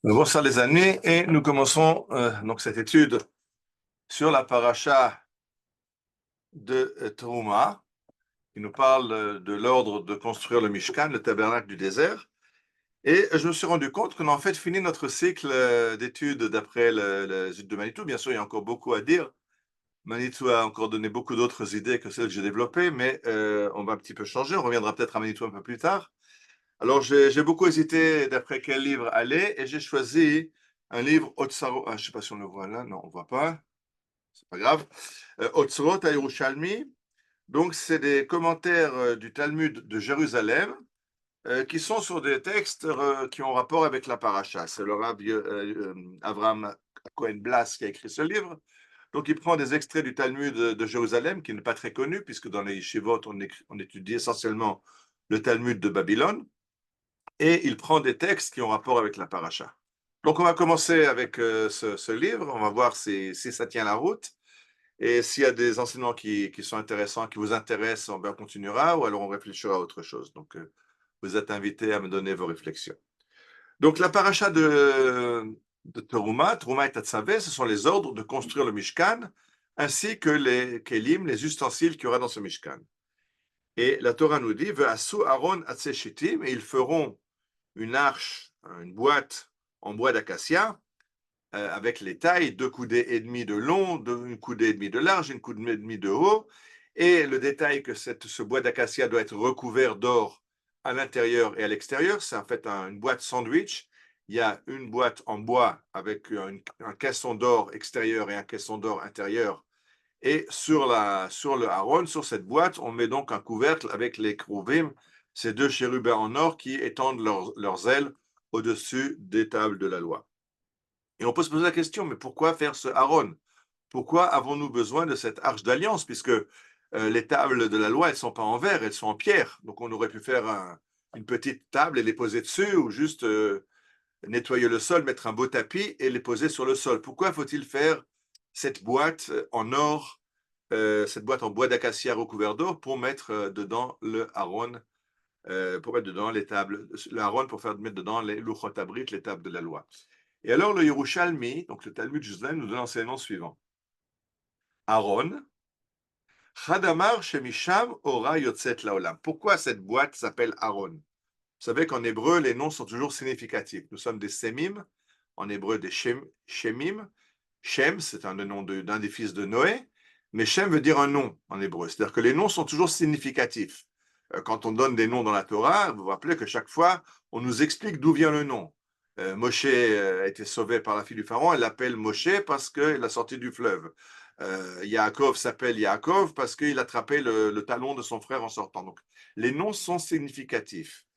Bonsoir les amis, et nous commençons donc cette étude sur la paracha de Teruma, qui nous parle de l'ordre de construire le Mishkan, le tabernacle du désert. Et je me suis rendu compte qu'on a en fait fini notre cycle d'études d'après le Zut de Manitou. Bien sûr, il y a encore beaucoup à dire. Manitou a encore donné beaucoup d'autres idées que celles que j'ai développées, mais on va un petit peu changer. On reviendra peut-être à Manitou un peu plus tard. Alors, j'ai beaucoup hésité d'après quel livre aller, et j'ai choisi un livre, Otsaro, je ne sais pas si on le voit là, non, on ne voit pas, c'est pas grave, Otsarot à Yerushalmi. Donc, c'est des commentaires du Talmud de Jérusalem qui sont sur des textes qui ont rapport avec la paracha. C'est le Rav Avraham Cohen Blas qui a écrit ce livre. Donc, il prend des extraits du Talmud de Jérusalem, qui n'est pas très connu, puisque dans les yeshivot, on étudie essentiellement le Talmud de Babylone. Et il prend des textes qui ont rapport avec la paracha. Donc on va commencer avec ce livre, on va voir si ça tient la route, et s'il y a des enseignements qui sont intéressants, qui vous intéressent, on continuera, ou alors on réfléchira à autre chose. Donc vous êtes invités à me donner vos réflexions. Donc la paracha de Teruma, Teruma et Tatsavé, ce sont les ordres de construire le Mishkan, ainsi que les kelim, les ustensiles qu'il y aura dans ce Mishkan. Et la Torah nous dit, Ve'asu Aaron atzeshitim, et ils feront une arche, une boîte en bois d'acacia, avec les tailles, 2 coudées et demi de long, une coudée et demie de large, une coudée et demie de haut, et le détail que ce bois d'acacia doit être recouvert d'or à l'intérieur et à l'extérieur, c'est en fait une boîte sandwich. Il y a une boîte en bois avec un caisson d'or extérieur et un caisson d'or intérieur. Et sur le haron, sur cette boîte, on met donc un couvercle avec les krouvim, ces 2 chérubins en or qui étendent leurs ailes au-dessus des tables de la loi. Et on peut se poser la question, mais pourquoi faire ce haron? Pourquoi avons-nous besoin de cette arche d'alliance? Puisque les tables de la loi, elles ne sont pas en verre, elles sont en pierre. Donc on aurait pu faire une petite table et les poser dessus, ou juste nettoyer le sol, mettre un beau tapis et les poser sur le sol. Pourquoi faut-il faire cette boîte en or, cette boîte en bois d'acacia recouvert d'or pour mettre dedans le haron, pour mettre dedans les tables, le haron pour mettre dedans les luchot abrit, les tables de la loi. Et alors le Yerushalmi, donc le Talmud Jérusalem, nous donne l'enseignement suivant. Aaron, Chadamar Shemisham Ora Yotzet Laolam. Pourquoi cette boîte s'appelle Aaron? Vous savez qu'en hébreu, les noms sont toujours significatifs. Nous sommes des Sémim, en hébreu des Shemim. Shem, c'est un nom d'un des fils de Noé, mais Shem veut dire un nom en hébreu. C'est-à-dire que les noms sont toujours significatifs. Quand on donne des noms dans la Torah, vous vous rappelez que chaque fois, on nous explique d'où vient le nom. Moshe a été sauvé par la fille du Pharaon, elle l'appelle Moshe parce qu'il a sorti du fleuve. Yaakov s'appelle Yaakov parce qu'il a attrapé le talon de son frère en sortant. Donc, les noms sont significatifs.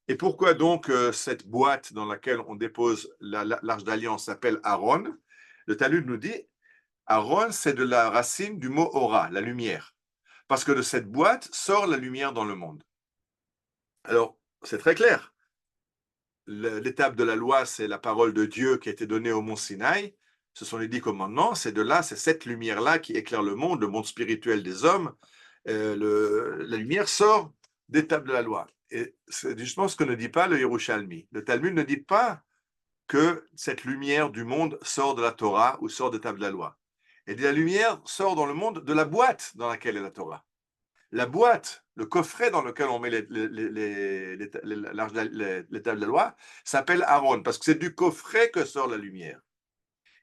Et pourquoi donc cette boîte dans laquelle on dépose l'arche d'alliance s'appelle Aaron? Le Talmud nous dit, Aaron, c'est de la racine du mot aura, la lumière. Parce que de cette boîte sort la lumière dans le monde. Alors, c'est très clair. L'étape de la loi, c'est la parole de Dieu qui a été donnée au mont Sinaï. Ce sont les 10 commandements. C'est de là, c'est cette lumière-là qui éclaire le monde spirituel des hommes. La lumière sort des tables de la loi. Et c'est justement ce que ne dit pas le Yerushalmi. Le Talmud ne dit pas que cette lumière du monde sort de la Torah ou sort des tables de la loi. Et la lumière sort dans le monde de la boîte dans laquelle est la Torah. La boîte, le coffret dans lequel on met les tables de la loi, s'appelle Aaron, parce que c'est du coffret que sort la lumière.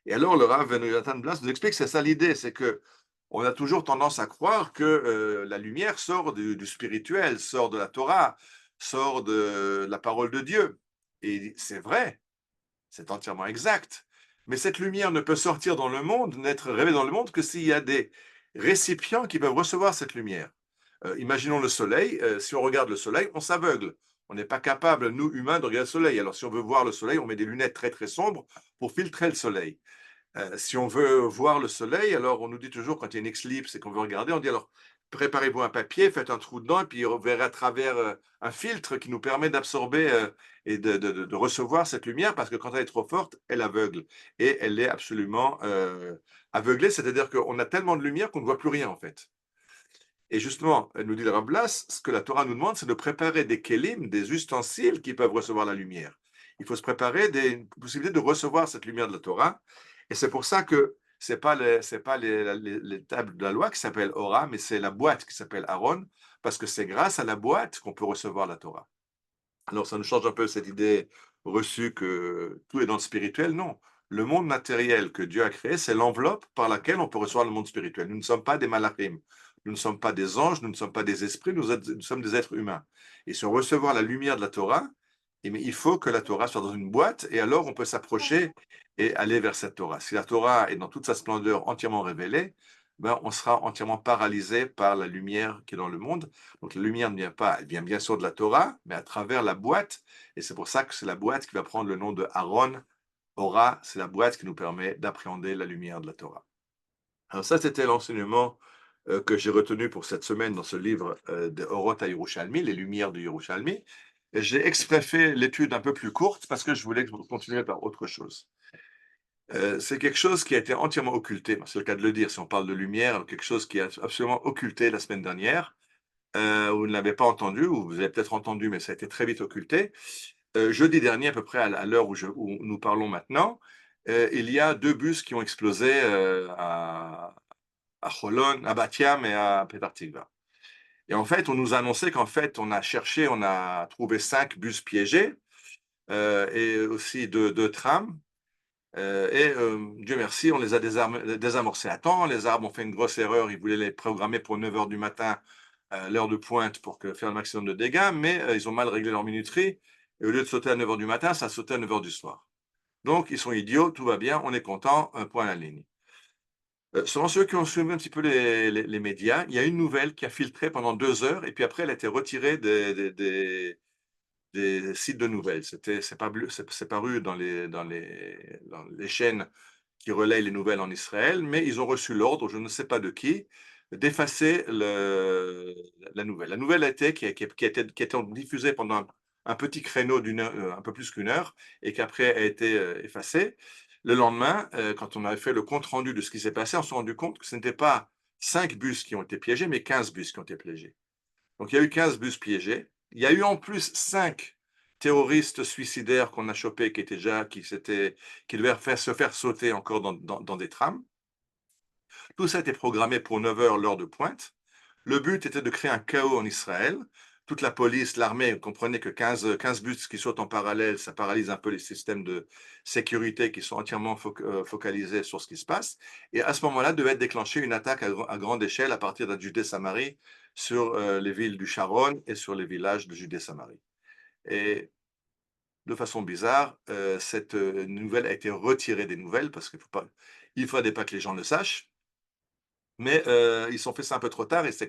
Et alors, le Rav Jonathan Blas nous explique que c'est ça l'idée, c'est que on a toujours tendance à croire que la lumière sort du spirituel, sort de la Torah, sort de la parole de Dieu. Et c'est vrai, c'est entièrement exact. Mais cette lumière ne peut sortir dans le monde, n'être révélée dans le monde que s'il y a des récipients qui peuvent recevoir cette lumière. Imaginons le soleil. Si on regarde le soleil, on s'aveugle. On n'est pas capable, nous humains, de regarder le soleil. Alors si on veut voir le soleil, on met des lunettes très très sombres pour filtrer le soleil. Si on veut voir le soleil, alors on nous dit toujours quand il y a une éclipse et qu'on veut regarder, on dit alors préparez-vous un papier, faites un trou dedans et puis on verra à travers un filtre qui nous permet d'absorber et de recevoir cette lumière parce que quand elle est trop forte, elle aveugle et elle est absolument aveuglée, c'est-à-dire qu'on a tellement de lumière qu'on ne voit plus rien en fait. Et justement, elle nous dit le Rav Blas, ce que la Torah nous demande, c'est de préparer des kélim, des ustensiles qui peuvent recevoir la lumière. il faut se préparer des possibilités de recevoir cette lumière de la Torah. Et c'est pour ça que c'est pas les tables de la loi qui s'appellent Ora, mais c'est la boîte qui s'appelle Aaron, parce que c'est grâce à la boîte qu'on peut recevoir la Torah. Alors ça nous change un peu cette idée reçue que tout est dans le spirituel. Non, le monde matériel que Dieu a créé, c'est l'enveloppe par laquelle on peut recevoir le monde spirituel. Nous ne sommes pas des malachim, nous ne sommes pas des anges, nous ne sommes pas des esprits, nous sommes des êtres humains. Et si on recevoir la lumière de la Torah, eh bien, il faut que la Torah soit dans une boîte et alors on peut s'approcher et aller vers cette Torah. Si la Torah est dans toute sa splendeur entièrement révélée, ben, on sera entièrement paralysé par la lumière qui est dans le monde. Donc la lumière ne vient pas, elle vient bien sûr de la Torah, mais à travers la boîte, et c'est pour ça que c'est la boîte qui va prendre le nom de Aaron. Ora, c'est la boîte qui nous permet d'appréhender la lumière de la Torah. Alors ça, c'était l'enseignement que j'ai retenu pour cette semaine dans ce livre de Orot à Yerushalmi, les lumières de Yerushalmi. Et j'ai exprès fait l'étude un peu plus courte parce que je voulais continuer par autre chose. C'est quelque chose qui a été entièrement occulté, c'est le cas de le dire, si on parle de lumière, quelque chose qui est absolument occulté la semaine dernière. Vous ne l'avez pas entendu, ou vous avez peut-être entendu, mais ça a été très vite occulté. Jeudi dernier, à peu près à l'heure où nous parlons maintenant, il y a 2 bus qui ont explosé à Holon, à Bat Yam et à Petah Tikva. Et en fait, on nous a annoncé qu'en fait, on a cherché, on a trouvé 5 bus piégés et aussi 2 trams. Dieu merci, on les a désamorcés à temps. Les arbres ont fait une grosse erreur, ils voulaient les programmer pour 9 heures du matin, l'heure de pointe, pour faire le maximum de dégâts, mais ils ont mal réglé leur minuterie. Et au lieu de sauter à 9 heures du matin, ça a sauté à 9 heures du soir. Donc, ils sont idiots, tout va bien, on est content, point à la ligne. Selon ceux qui ont suivi un petit peu les médias, il y a une nouvelle qui a filtré pendant 2 heures, et puis après, elle a été retirée des sites de nouvelles. C'est paru dans les chaînes qui relayent les nouvelles en Israël, mais ils ont reçu l'ordre, je ne sais pas de qui, d'effacer la nouvelle. La nouvelle qui a été diffusée pendant un petit créneau un peu plus qu'une heure, et qui après a été effacée. Le lendemain, quand on avait fait le compte-rendu de ce qui s'est passé, on s'est rendu compte que ce n'était pas 5 bus qui ont été piégés, mais 15 bus qui ont été piégés. Donc il y a eu 15 bus piégés. Il y a eu en plus 5 terroristes suicidaires qu'on a chopés qui devaient se faire sauter encore dans des trams. Tout ça a été programmé pour 9 heures l'heure de pointe. Le but était de créer un chaos en Israël. Toute la police, l'armée comprenait que 15 bus qui sautent en parallèle, ça paralyse un peu les systèmes de sécurité qui sont entièrement focalisés sur ce qui se passe. Et à ce moment-là, devait être déclenchée une attaque à grande échelle à partir de Judée-Samarie sur les villes du Sharon et sur les villages de Judée-Samarie. Et de façon bizarre, cette nouvelle a été retirée des nouvelles parce qu'il ne fallait pas que les gens le sachent. Mais ils ont fait ça un peu trop tard et ça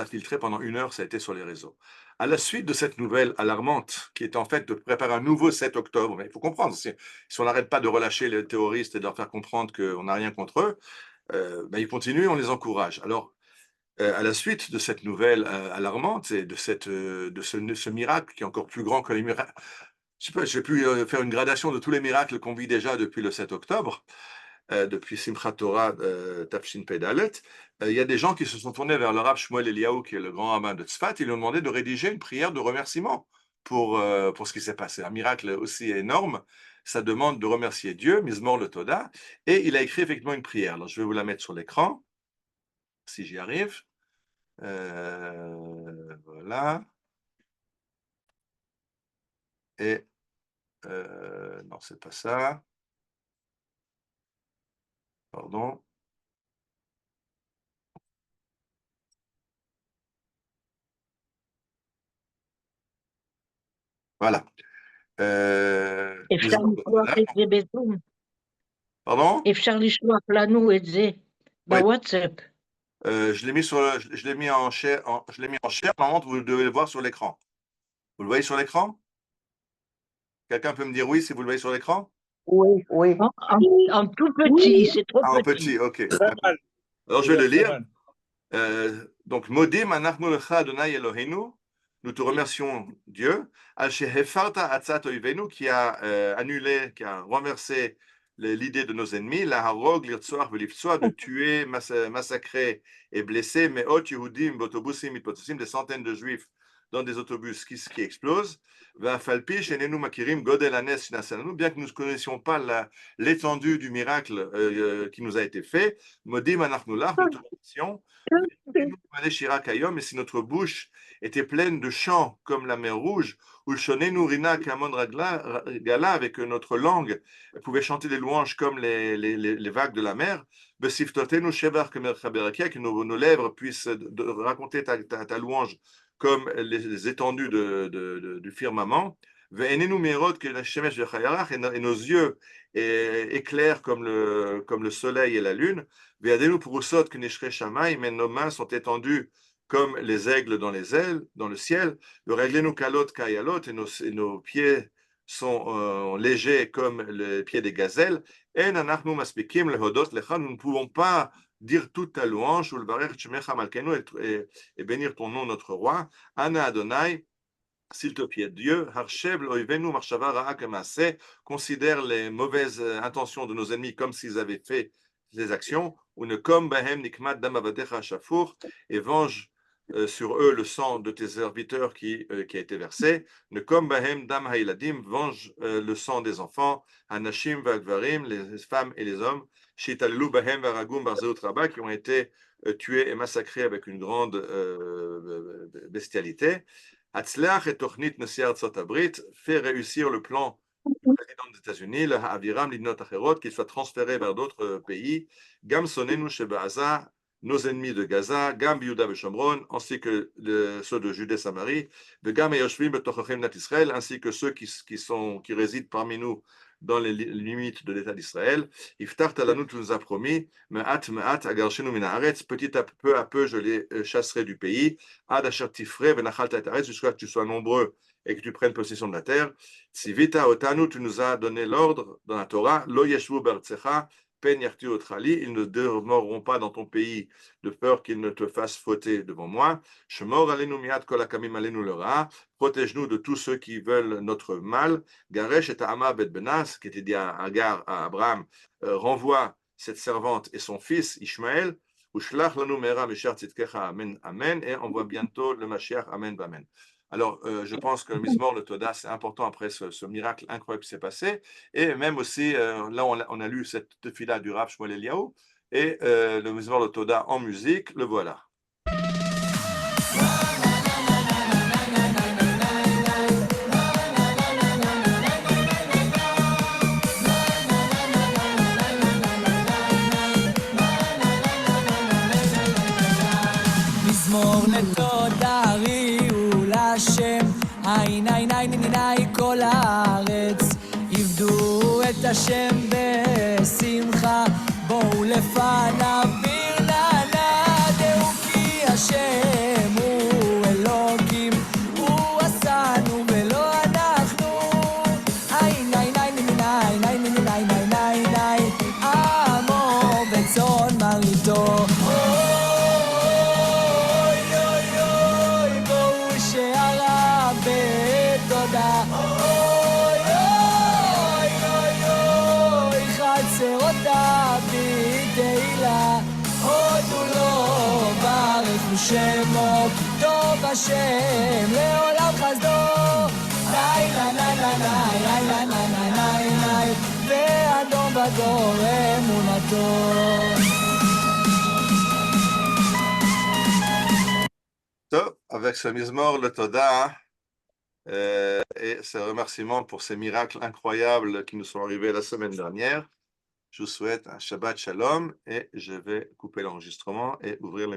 a filtré pendant 1 heure, ça a été sur les réseaux. À la suite de cette nouvelle alarmante, qui est en fait de préparer un nouveau 7 octobre, mais il faut comprendre, si on n'arrête pas de relâcher les terroristes et de leur faire comprendre qu'on n'a rien contre eux, ben, ils continuent, on les encourage. Alors, à la suite de cette nouvelle alarmante et de ce miracle qui est encore plus grand que les miracles, je sais pas, je vais plus faire une gradation de tous les miracles qu'on vit déjà depuis le 7 octobre, depuis Simchat Torah Tafshin Pedalet, il y a des gens qui se sont tournés vers le Rav Shmuel Eliyahu, qui est le grand rabbin de Tzfat, et lui ont demandé de rédiger une prière de remerciement pour ce qui s'est passé. Un miracle aussi énorme, ça demande de remercier Dieu, Mizmor le Toda, et il a écrit effectivement une prière. Alors je vais vous la mettre sur l'écran, si j'y arrive. Voilà. Et non, c'est pas ça. Pardon. Voilà. אפשר לשלוח את זה בזום. Pardon? אפשר לשלוח לנו את זה בוואטסאפ. Je l'ai mis en share, normalement vous devez le voir sur l'écran. Vous le voyez sur l'écran? Quelqu'un peut me dire oui si vous le voyez sur l'écran? Oui, oui. En tout petit, c'est trop Ah, en petit. petit, ok. Très mal. Alors je vais le Très lire. mal. Donc, Modim anachnu lecha Adonai Eloheinu, nous te remercions Dieu, al shehefarta atzat oivenu, qui a annulé, qui a renversé l'idée de nos ennemis, la harog, l'irtsoach, veliftsoach, de tuer, massacrer et blesser, meot Yehudim, botobusim, mitpotosim, des centaines de juifs dans des autobus qui explosent. Bien que nous ne connaissions pas l'étendue du miracle qui nous a été fait, Modim Anachnular, nous te remercions. Et si notre bouche était pleine de chants comme la mer Rouge, ou le Shonenu Rina Kamon Gala, avec notre langue, pouvait chanter des louanges comme les vagues de la mer, que nos lèvres puissent raconter ta louange comme les étendues du firmament, et nos yeux éclairent comme le soleil et la lune, mais nos mains sont étendues comme les aigles dans le ciel, et nos pieds sont légers comme les pieds des gazelles. Nous ne pouvons pas dire toute ta louange et bénir ton nom, notre roi. Ana Adonai, s'il te plaît, Dieu, considère les mauvaises intentions de nos ennemis comme s'ils avaient fait des actions, et venge sur eux le sang de tes serviteurs qui a été versé. Venge le sang des enfants, les femmes et les hommes, qui ont été tués et massacrés avec une grande bestialité. Hatzlach et Tochnit Nesi Artzot Abrit, fait réussir le plan du président des États-Unis, le Haviram Lidnot Acherot, qu'il soit transféré vers d'autres pays, Gam Sonenu Shebaza, nos ennemis de Gaza, Gam Biuda Beshomron, ainsi que ceux de Judée Samarie, Gam Yoshvim Betochachem Nat Israël, ainsi que ceux qui résident parmi nous dans les limites de l'État d'Israël. Iftar Talanu, tu nous as promis, Me'at Agarshenu Min Haaretz, petit à peu, je les chasserai du pays, Ad Asher Tifre Venachalta et Haaretz, jusqu'à ce que tu sois nombreux et que tu prennes possession de la terre. Tzivita Otanu, tu nous as donné l'ordre dans la Torah, Lo Yeshvu Be'artzecha, Pen Yarti Otrali, ils ne demeureront pas dans ton pays de peur qu'ils ne te fassent fauter devant moi. Shemor Alenu Miat Kol Hakamim Alenu Lera, protège-nous de tous ceux qui veulent notre mal. Garesh et Ta'ama Bet Benas, qui était dit à Agar, à Abraham, renvoie cette servante et son fils Ishmaël. Ushlach lanu mera mesher tzidkecha, amen, amen, et on voit bientôt le Mashiach, amen, amen. Alors, je pense que le Mizmor, le Toda, c'est important après ce miracle incroyable qui s'est passé. Et même aussi, là, on a lu cette tefila du Rav Shmuel Eliyahu, et le Mizmor, le Toda en musique, le voilà. מזמור לתודה הריעו להשם, עין עין עין עין עין כל הארץ, עבדו את השם בשמחה, בואו לפניו ברננה, דעו כי השם הוא אלוקים, הוא עשנו ולא אנחנו, עין עין עין עין עין עין עין עין עין עין, עמו בצאן מרעיתו. שמו טוב השם לעולם חסדו ניי ניי ניי ניי ניי ניי ניי ניי ואדום בדור אמונתו. So, avec ce Mizmor, le Toda, et ce remerciement pour ces miracles incroyables qui nous sont arrivés la semaine dernière, je vous souhaite un Shabbat Shalom et je vais couper l'enregistrement et ouvrir le